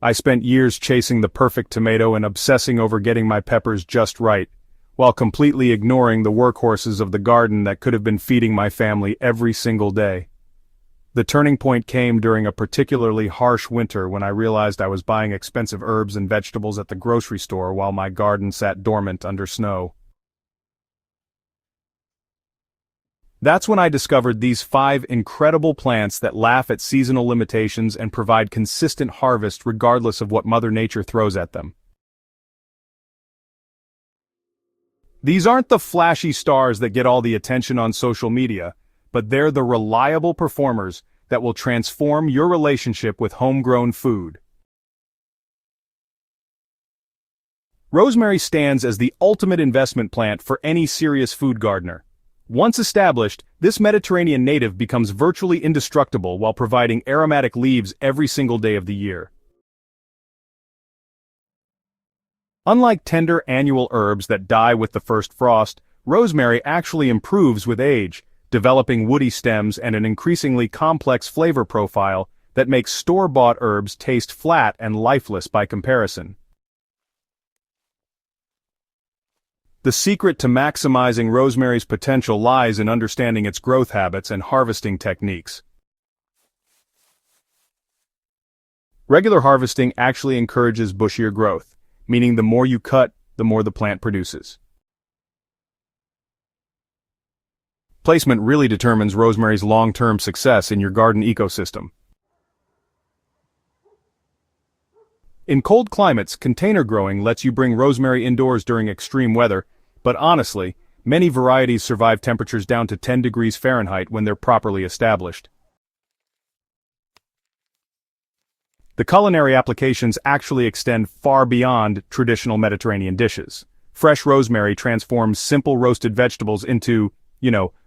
I spent years chasing the perfect tomato and obsessing over getting my peppers just right, while completely ignoring the workhorses of the garden that could have been feeding my family every single day. The turning point came during a particularly harsh winter when I realized I was buying expensive herbs and vegetables at the grocery store while my garden sat dormant under snow. That's when I discovered these 5 incredible plants that laugh at seasonal limitations and provide consistent harvest regardless of what Mother Nature throws at them. These aren't the flashy stars that get all the attention on social media, but they're the reliable performers that will transform your relationship with homegrown food. Rosemary stands as the ultimate investment plant for any serious food gardener. Once established, this Mediterranean native becomes virtually indestructible while providing aromatic leaves every single day of the year. Unlike tender annual herbs that die with the first frost, rosemary actually improves with age, developing woody stems and an increasingly complex flavor profile that makes store-bought herbs taste flat and lifeless by comparison. The secret to maximizing rosemary's potential lies in understanding its growth habits and harvesting techniques. Regular harvesting actually encourages bushier growth, meaning the more you cut, the more the plant produces. Placement really determines rosemary's long-term success in your garden ecosystem. In cold climates, container growing lets you bring rosemary indoors during extreme weather, but honestly, many varieties survive temperatures down to 10 degrees Fahrenheit when they're properly established. The culinary applications actually extend far beyond traditional Mediterranean dishes. Fresh rosemary transforms simple roasted vegetables into,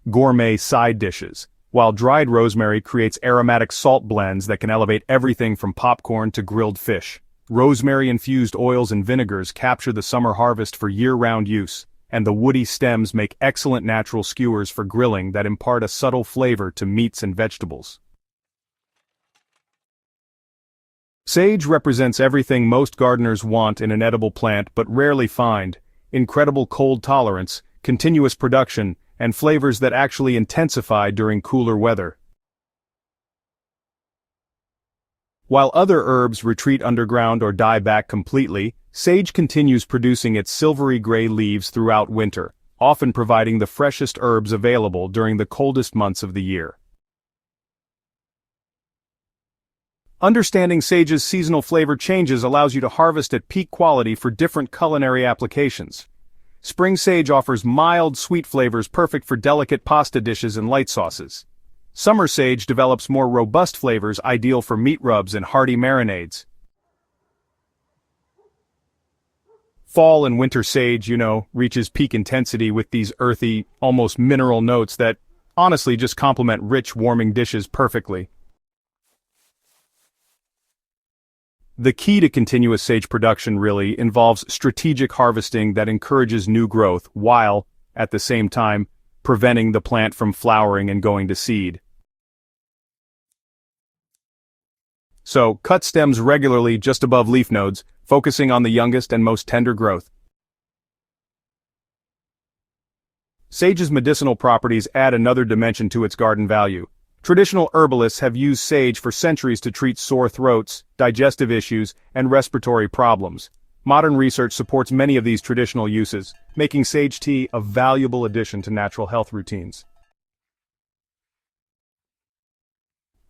gourmet side dishes, while dried rosemary creates aromatic salt blends that can elevate everything from popcorn to grilled fish. Rosemary-infused oils and vinegars capture the summer harvest for year-round use, and the woody stems make excellent natural skewers for grilling that impart a subtle flavor to meats and vegetables. Sage represents everything most gardeners want in an edible plant but rarely find: incredible cold tolerance, continuous production, and flavors that actually intensify during cooler weather. While other herbs retreat underground or die back completely, sage continues producing its silvery gray leaves throughout winter, often providing the freshest herbs available during the coldest months of the year. Understanding sage's seasonal flavor changes allows you to harvest at peak quality for different culinary applications. Spring sage offers mild, sweet flavors perfect for delicate pasta dishes and light sauces. Summer sage develops more robust flavors ideal for meat rubs and hearty marinades. Fall and winter sage, reaches peak intensity with these earthy, almost mineral notes that, honestly, just complement rich, warming dishes perfectly. The key to continuous sage production really involves strategic harvesting that encourages new growth while, at the same time, preventing the plant from flowering and going to seed. So, cut stems regularly just above leaf nodes, focusing on the youngest and most tender growth. Sage's medicinal properties add another dimension to its garden value. Traditional herbalists have used sage for centuries to treat sore throats, digestive issues, and respiratory problems. Modern research supports many of these traditional uses, making sage tea a valuable addition to natural health routines.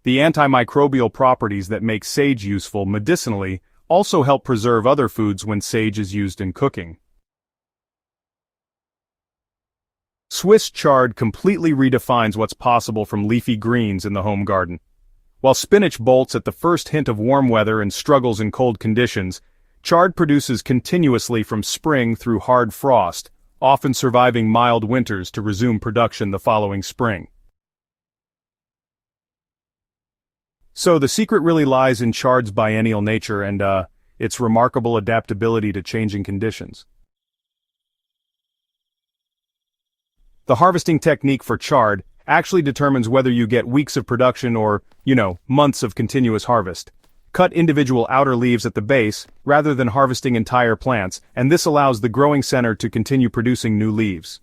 The antimicrobial properties that make sage useful medicinally also help preserve other foods when sage is used in cooking. Swiss chard completely redefines what's possible from leafy greens in the home garden. While spinach bolts at the first hint of warm weather and struggles in cold conditions, chard produces continuously from spring through hard frost, often surviving mild winters to resume production the following spring. So the secret really lies in chard's biennial nature and its remarkable adaptability to changing conditions. The harvesting technique for chard actually determines whether you get weeks of production or, months of continuous harvest. Cut individual outer leaves at the base, rather than harvesting entire plants, and this allows the growing center to continue producing new leaves.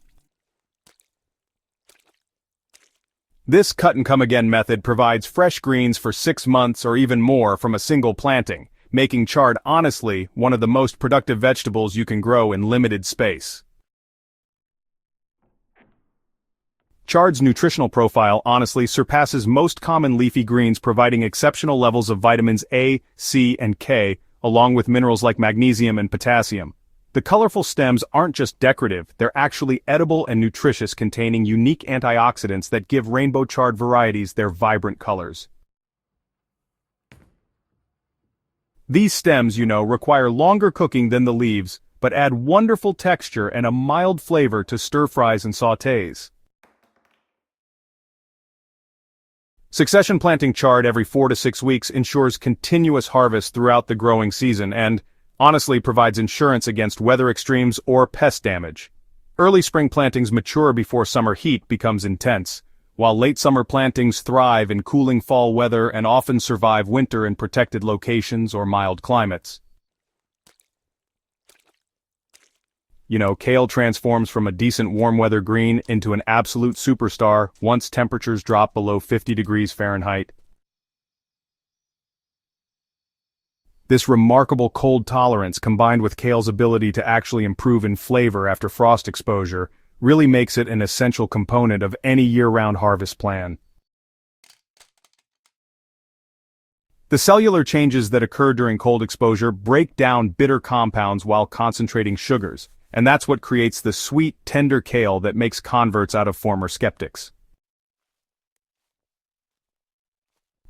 This cut-and-come-again method provides fresh greens for 6 months or even more from a single planting, making chard honestly one of the most productive vegetables you can grow in limited space. Chard's nutritional profile honestly surpasses most common leafy greens, providing exceptional levels of vitamins A, C, and K, along with minerals like magnesium and potassium. The colorful stems aren't just decorative, they're actually edible and nutritious, containing unique antioxidants that give rainbow chard varieties their vibrant colors. These stems, require longer cooking than the leaves, but add wonderful texture and a mild flavor to stir-fries and sautés. Succession planting chard every 4 to 6 weeks ensures continuous harvest throughout the growing season and, honestly, provides insurance against weather extremes or pest damage. Early spring plantings mature before summer heat becomes intense, while late summer plantings thrive in cooling fall weather and often survive winter in protected locations or mild climates. Kale transforms from a decent warm weather green into an absolute superstar once temperatures drop below 50 degrees Fahrenheit. This remarkable cold tolerance, combined with kale's ability to actually improve in flavor after frost exposure, really makes it an essential component of any year-round harvest plan. The cellular changes that occur during cold exposure break down bitter compounds while concentrating sugars, and that's what creates the sweet, tender kale that makes converts out of former skeptics.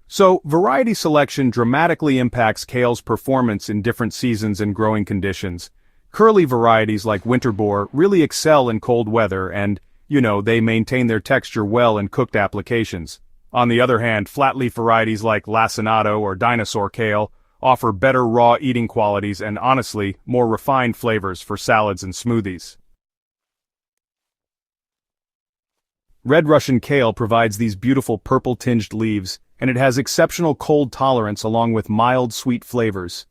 So, variety selection dramatically impacts kale's performance in different seasons and growing conditions. Curly varieties like Winterbore really excel in cold weather and, they maintain their texture well in cooked applications. On the other hand, flat-leaf varieties like Lacinato or Dinosaur kale offer better raw eating qualities and, honestly, more refined flavors for salads and smoothies. Red Russian kale provides these beautiful purple-tinged leaves, and it has exceptional cold tolerance along with mild sweet flavors.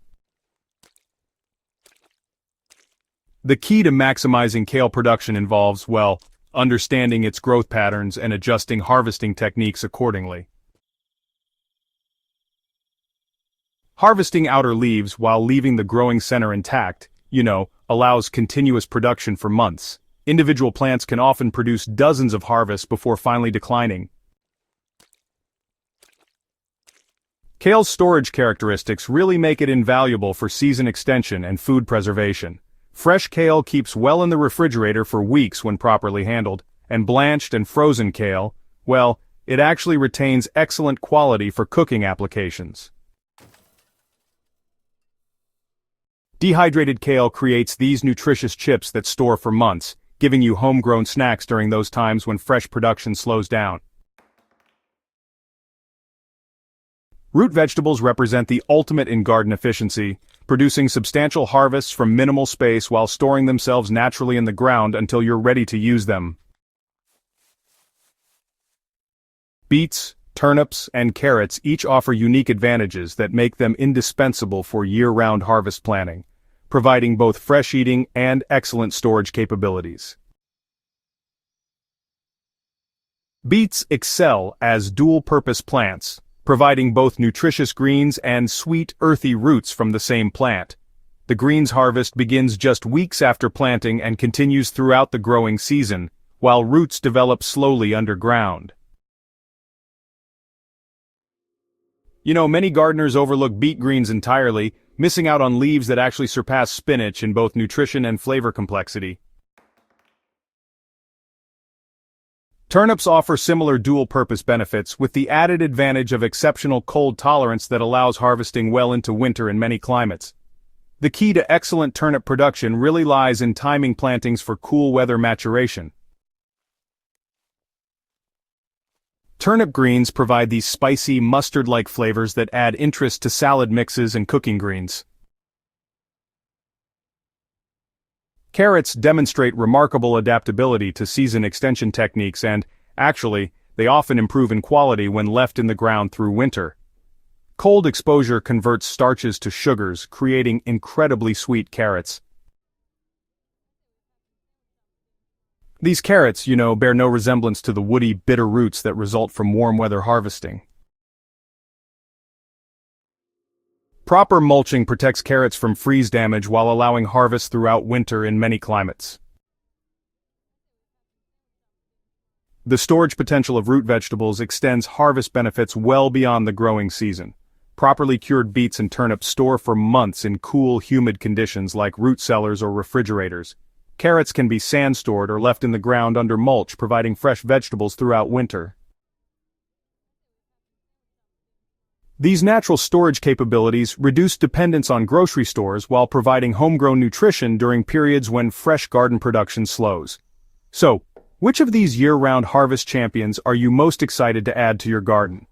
The key to maximizing kale production involves, understanding its growth patterns and adjusting harvesting techniques accordingly. Harvesting outer leaves while leaving the growing center intact, allows continuous production for months. Individual plants can often produce dozens of harvests before finally declining. Kale's storage characteristics really make it invaluable for season extension and food preservation. Fresh kale keeps well in the refrigerator for weeks when properly handled, and blanched and frozen kale, it actually retains excellent quality for cooking applications. Dehydrated kale creates these nutritious chips that store for months, giving you homegrown snacks during those times when fresh production slows down. Root vegetables represent the ultimate in garden efficiency, producing substantial harvests from minimal space while storing themselves naturally in the ground until you're ready to use them. Beets, turnips, and carrots each offer unique advantages that make them indispensable for year-round harvest planning, providing both fresh eating and excellent storage capabilities. Beets excel as dual-purpose plants, providing both nutritious greens and sweet, earthy roots from the same plant. The greens harvest begins just weeks after planting and continues throughout the growing season, while roots develop slowly underground. Many gardeners overlook beet greens entirely, missing out on leaves that actually surpass spinach in both nutrition and flavor complexity. Turnips offer similar dual-purpose benefits, with the added advantage of exceptional cold tolerance that allows harvesting well into winter in many climates. The key to excellent turnip production really lies in timing plantings for cool weather maturation. Turnip greens provide these spicy, mustard-like flavors that add interest to salad mixes and cooking greens. Carrots demonstrate remarkable adaptability to season extension techniques and, actually, they often improve in quality when left in the ground through winter. Cold exposure converts starches to sugars, creating incredibly sweet carrots. These carrots, bear no resemblance to the woody, bitter roots that result from warm weather harvesting. Proper mulching protects carrots from freeze damage while allowing harvest throughout winter in many climates. The storage potential of root vegetables extends harvest benefits well beyond the growing season. Properly cured beets and turnips store for months in cool, humid conditions like root cellars or refrigerators. Carrots can be sand-stored or left in the ground under mulch, providing fresh vegetables throughout winter. These natural storage capabilities reduce dependence on grocery stores while providing homegrown nutrition during periods when fresh garden production slows. So, which of these year-round harvest champions are you most excited to add to your garden?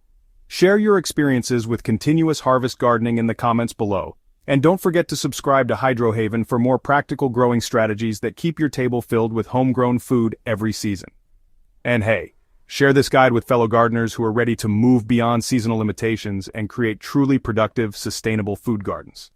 Share your experiences with continuous harvest gardening in the comments below. And don't forget to subscribe to Hydrohaven for more practical growing strategies that keep your table filled with homegrown food every season. And hey, share this guide with fellow gardeners who are ready to move beyond seasonal limitations and create truly productive, sustainable food gardens.